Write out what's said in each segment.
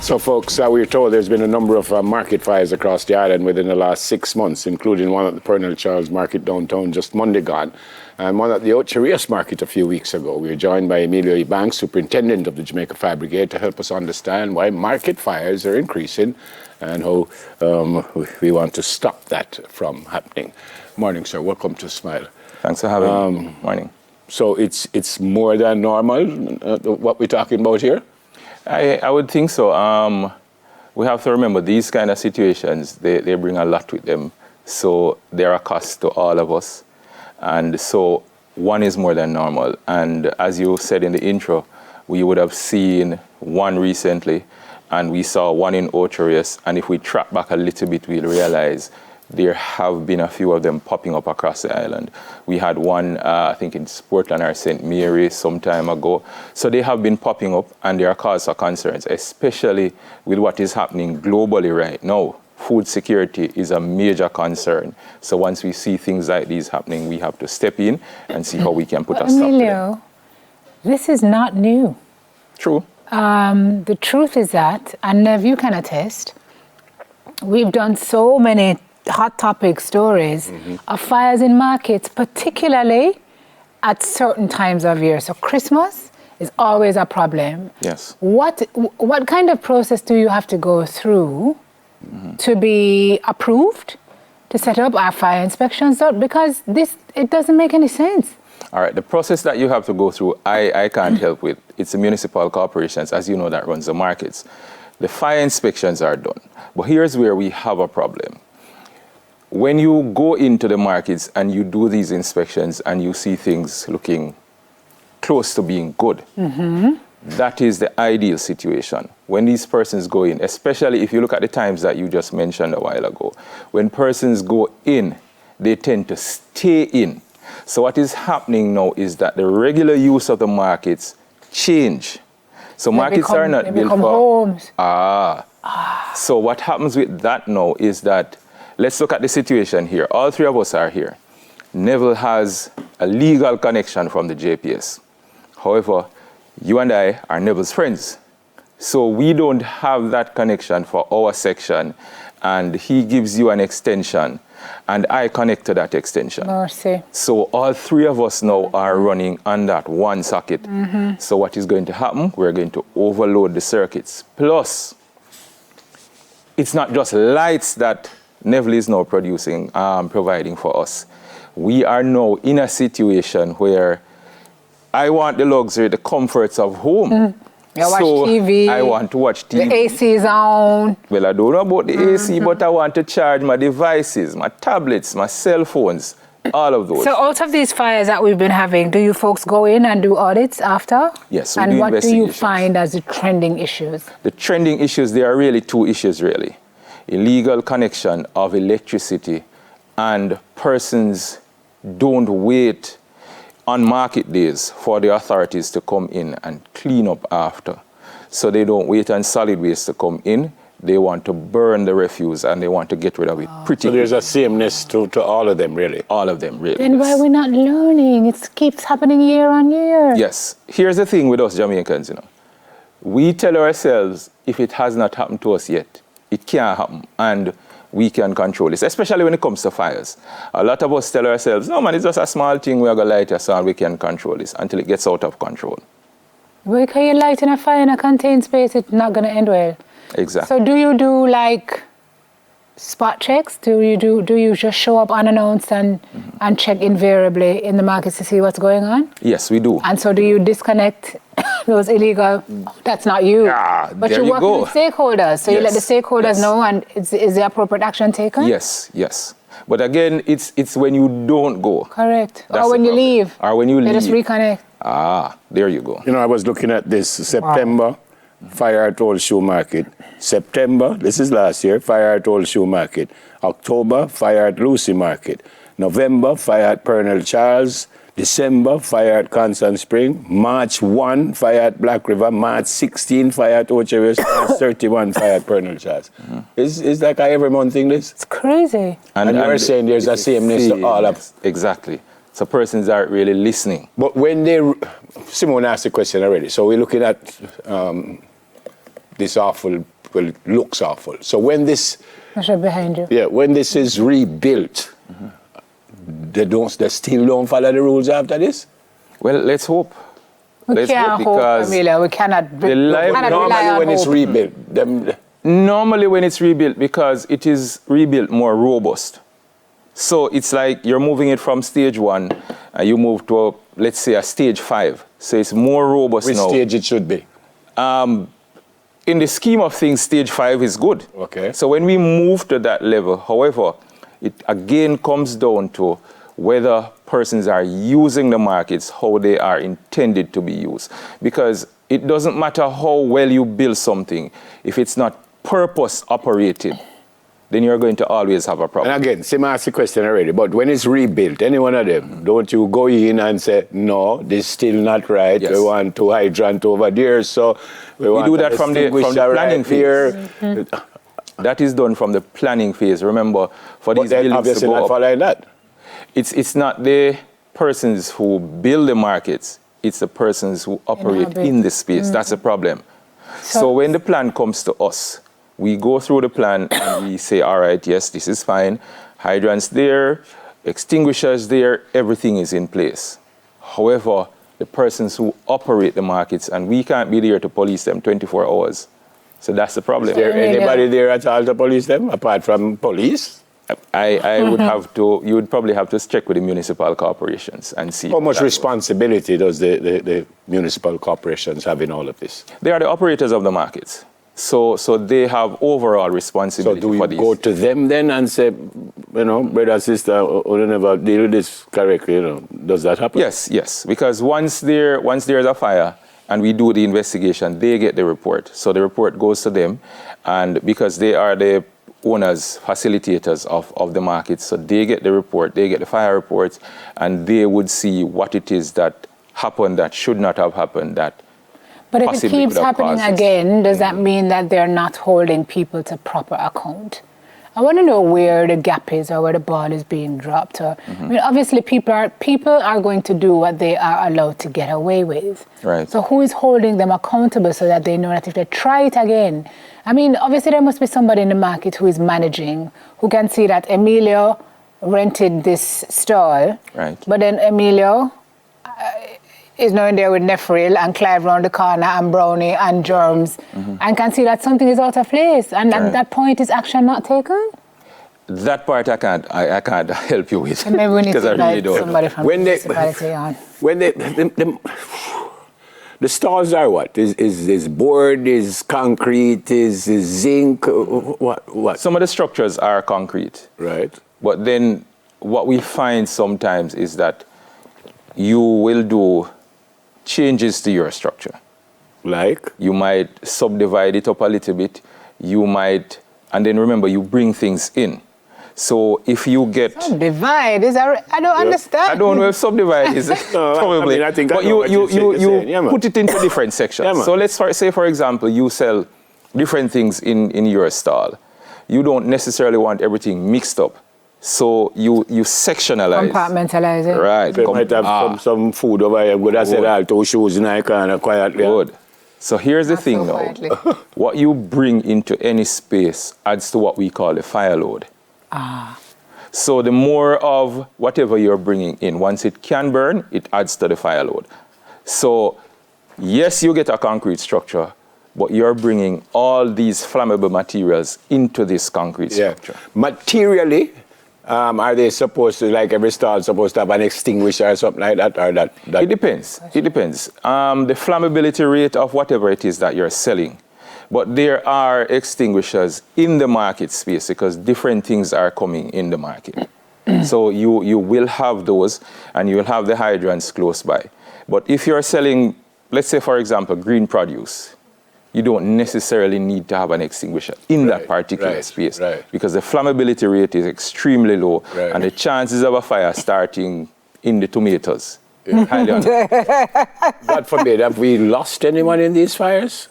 So, folks, we're told there's been a number of market fires across the island within the last 6 months, including one at the Pernell Charles Market downtown just Monday gone, and one at the Ocho Rios Market a few weeks ago. We're joined by Emilio E. Banks, Superintendent of the Jamaica Fire Brigade, to help us understand why market fires are increasing and how we want to stop that from happening. Morning, sir. Welcome to Smile. Thanks for having me. Morning. So it's more than normal, what we're talking about here? I would think so. We have to remember these kind of situations, they bring a lot with them. So they're a cost to all of us. And so one is more than normal. And as you said in the intro, we would have seen one recently, and we saw one in Ocho Rios. And if we track back a little bit, we'll realize there have been a few of them popping up across the island. We had one, I think in Portland or St. Mary some time ago. So they have been popping up, and they are cause for concerns, especially with what is happening globally right now. Food security is a major concern. So once we see things like these happening, we have to step in and see how we can put a stop to them. Emilio, this is not new. True. The truth is that, and Nev, you can attest, we've done so many hot topic stories of fires in markets, particularly at certain times of year. So Christmas is always a problem. Yes. What kind of process do you have to go through to be approved to set up our fire inspections? Because it doesn't make any sense. All right, the process that you have to go through, I can't help with. It's the municipal corporations, as you know, that runs the markets. The fire inspections are done. But here's where we have a problem. When you go into the markets and you do these inspections and you see things looking close to being good, that is the ideal situation. When these persons go in, especially if you look at the times that you just mentioned a while ago, when persons go in, they tend to stay in. So what is happening now is that the regular use of the markets change. So markets are not built for homes. So what happens with that now is that, let's look at the situation here. All three of us are here. Neville has a legal connection from the JPS. However, you and I are Neville's friends. So we don't have that connection for our section, and he gives you an extension, and I connect to that extension. Mercy. So all three of us now are running on that one socket. So what is going to happen? We're going to overload the circuits. Plus, it's not just lights that Neville is now providing for us. We are now in a situation where I want the luxury, the comforts of home. Watch TV. I want to watch TV. The AC is on. Well, I don't know about the AC, but I want to charge my devices, my tablets, my cell phones, all of those. So out of these fires that we've been having, do you folks go in and do audits after? Yes, we and do what do you investigations. find as the trending issues? The trending issues, there are really two issues, really. Illegal connection of electricity, and persons don't wait on market days for the authorities to come in and clean up after. So they don't wait on solid waste to come in. They want to burn the refuse and they want to get rid of it pretty So there's a sameness to all of them, really? All of them, really. Then why are we not learning? It keeps happening year on year. Yes. Here's the thing with us Jamaicans, We tell ourselves if it has not happened to us yet, it can't happen, and we can control this, especially when it comes to fires. A lot of us tell ourselves, no man, it's just a small thing, we're going to light a so we can control this until it gets out of control. Well, because you're lighting a fire in a contained space, it's not going to end well. Exactly. So do you do like spot checks? Do you just show up unannounced and check invariably in the markets to see what's going on? Yes, we do. And so do you disconnect those illegal? That's not you. But you work with the stakeholders, so you let the stakeholders know, and is the appropriate action taken? Yes. But again, it's when you don't go. Correct. That's or when you leave. Or when you leave. They just reconnect. There you go. I was looking at this September, fire at Old Shoe Market. September, this is last year, fire at Old Shoe Market. October, fire at Lucy Market. November, fire at Pernell Charles. December, fire at Constant Spring. March 1, fire at Black River. March 16, fire at Ocho Rios. March 31, fire at Pernell Charles. Is like every month thing this? It's crazy. And you're saying there's a sameness to all of... Exactly. So persons aren't really listening. But when Simone asked the question already. So we're looking at this awful well, it looks awful. So when this, That's right behind you. yeah, when this is rebuilt, they still don't follow the rules after this? Well, let's hope. We can't hope, Amelia. We cannot, cannot rely Normally on when it's hope. rebuilt, Normally when it's rebuilt, because it is rebuilt more robust. So it's like you're moving it from stage 1 and you move to, let's say, a stage 5. So it's more robust which now. stage it should be? In the scheme of things, stage 5 is good. Okay. So when we move to that level, however, it again comes down to whether persons are using the markets how they are intended to be used. Because it doesn't matter how well you build something, if it's not purpose operated, then you're going to always have a problem. And again, Sim asked the question already, but when it's rebuilt, any one of them, don't you go in and say, no, this is still not right. Yes. We want 2 hydrant over there, so we want do that from the planning phase. here. That is done from the planning phase. Remember, for But these they're buildings obviously to go not up, following that. it's not the persons who build the markets, it's the persons who operate in the space. That's the problem. So when the plan comes to us, we go through the plan and we say, all right, yes, this is fine. Hydrants there, extinguishers there, everything is in place. However, the persons who operate the markets, and we can't be there to police them 24 hours. So that's the problem. Is there anybody there at all to police them, apart from police? I would have to, you would probably have to check with the municipal corporations and see. How much responsibility does the municipal corporations have in all of this? They are the operators of the markets. So they have overall So responsibility do for you these. go to them then and say, you know, brother, sister, we never deal with this correctly, you know? Does that happen? Yes. Because once there's a fire and we do the investigation, they get the report. So the report goes to them, and because they are the owners, facilitators of the market, so they get the report, they get the fire reports, and they would see what it is that happened that should not have happened, that But if it possibly keeps could have happening caused this. again, does that mean that they're not holding people to proper account? I want to know where the gap is or where the ball is being dropped. Or, I mean, obviously, people are going to do what they are allowed to get away with. Right. So who is holding them accountable so that they know that if they try it again? I mean, obviously, there must be somebody in the market who is managing, who can see that Emilio rented this stall. Right. But then Emilio is now in there with Nefril and Clive round the corner and Brownie and Germs and can see that something is out of place, and at that point is action not taken? That part I can't help you with. And maybe we need because to I really invite don't. somebody from When the they- municipality on. When the stalls are what? Is board, is concrete, is zinc, what? Some of the structures are concrete. Right. But then what we find sometimes is that you will do changes to your structure. Like? You might subdivide it up a little bit. You might, and then remember, you bring things in. So if you get... Divide is I don't understand. I don't know if subdivide is No, probably. I mean, I think I but know what you're saying. Yeah, man. put it into different sections. Yeah, man. So let's say, for example, you sell different things in your stall. You don't necessarily want everything mixed up. So you sectionalize. Compartmentalize it. Right. They might have some food over here. Good, I said, I'll two shoes in I can quietly. Good. So here's the Not thing so now. quietly. What you bring into any space adds to what we call a fire load. So the more of whatever you're bringing in, once it can burn, it adds to the fire load. So yes, you get a concrete structure, but you're bringing all these flammable materials into this concrete structure. Materially, are they supposed to, like every stall, supposed to have an extinguisher or something like that? Or that? It depends. It depends. The flammability rate of whatever it is that you're selling. But there are extinguishers in the market space because different things are coming in the market. So you will have those, and you will have the hydrants close by. But if you're selling, let's say, for example, green produce, you don't necessarily need to have an extinguisher in that particular space because the flammability rate is extremely low, and the chances of a fire starting in the tomatoes. Highly God forbid, have we lost anyone in these fires?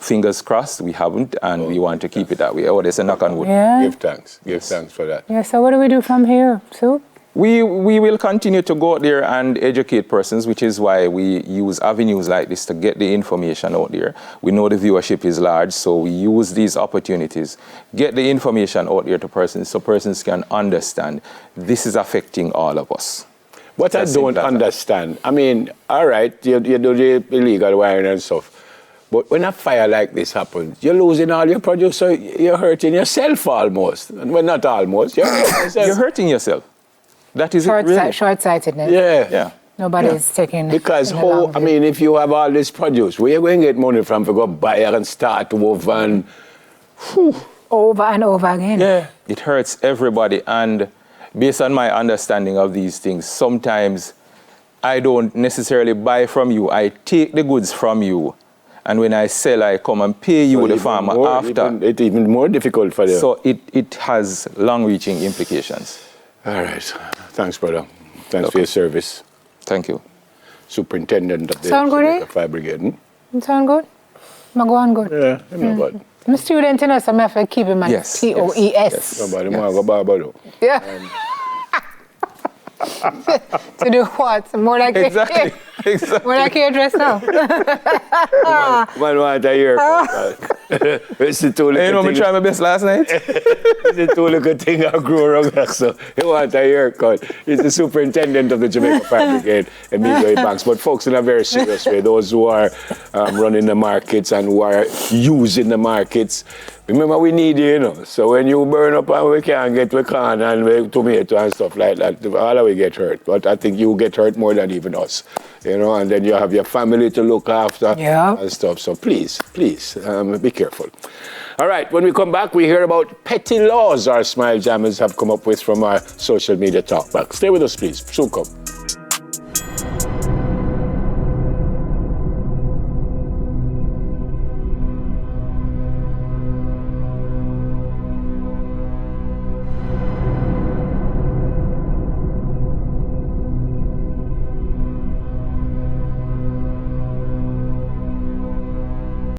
Fingers crossed, we haven't, and we want to keep it that way. Oh, there's a knock on wood. Yeah. Give thanks. Give thanks for that. Yeah, so what do we do from here, Sue? We will continue to go out there and educate persons, which is why we use avenues like this to get the information out there. We know the viewership is large, so we use these opportunities, get the information out there to persons so persons can understand this is affecting all of us. What I don't understand, I mean, all right, you do the illegal wiring and stuff, but when a fire like this happens, you're losing all your produce, so you're hurting yourself almost. Well, not almost, you're hurting yourself. You're hurting yourself. That is it, really. Short-sightedness. Yeah. Nobody's taking. Because I mean, if you have all this produce, where are you going to get money from to go buy it and start over and over and over again? Yeah, it hurts everybody. And based on my understanding of these things, sometimes I don't necessarily buy from you. I take the goods from you. And when I sell, I come and pay you, the farmer, after. It's even more difficult for them. So it has long-reaching implications. All right. Thanks, brother. Thanks for your service. Thank you. Superintendent of the Jamaica Fire Brigade. Sound good? I'm going good. Yeah, I'm not bad. I'm a student, you know, so I have to keep him at Yes, TOES. yes. Nobody go Barbado. Yeah. To do what? More like Exactly. More like your dress now. Man want a haircut. It's the two You know little me things. try my best last night? It's the two little things I grew around. So he want a haircut. He's the superintendent of the Jamaica Fire Brigade, Emilio Banks. But folks, in a very serious way, those who are running the markets and who are using the markets, remember we need you, you know. So when you burn up and we can't get we can and we tomato and stuff like that, all of we get hurt. But I think you get hurt more than even us, you know. And then you have your family to look after and stuff. So please, be careful. All right, when we come back, we hear about petty laws our Smile Jammers have come up with from our social media talkback. Stay with us, please. Soon come.